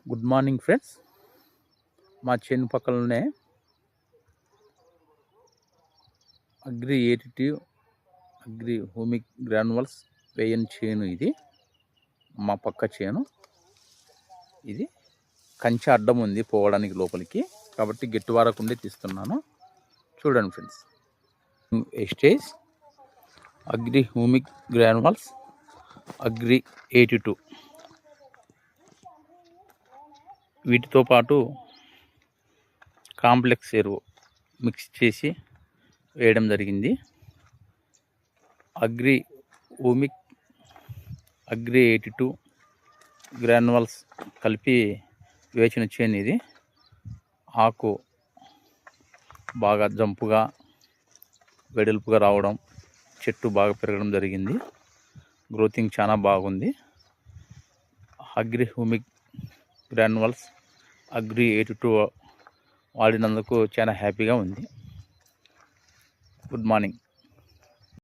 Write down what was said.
Good morning friends. మా చేను పక్కలనే agri 82 agri humic granules వేయని చేను. ఇది మా పక్క చేను. ఇది కంచె అడ్డం ఉంది పోవడానికి లోపలికి, కాబట్టి గట్టి వారకుండే తీస్తున్నాను. చూడండి friends, ఎస్టేజ్ agri humic granules agri 82 వీటితో పాటు కాంప్లెక్స్ ఎరువు మిక్స్ చేసి వేయడం జరిగింది. అగ్రి హ్యూమిక్ అగ్రి 82 గ్రాన్యువల్స్ కలిపి వేసిన చేను ఇది. ఆకు బాగా జంపుగా వెడల్పుగా రావడం, చెట్టు బాగా పెరగడం జరిగింది. గ్రోతింగ్ చాలా బాగుంది. అగ్రి హ్యూమిక్ గ్రాన్యువల్స్ అగ్రి 82 వాడినందుకు చాలా హ్యాపీగా ఉంది. Good morning.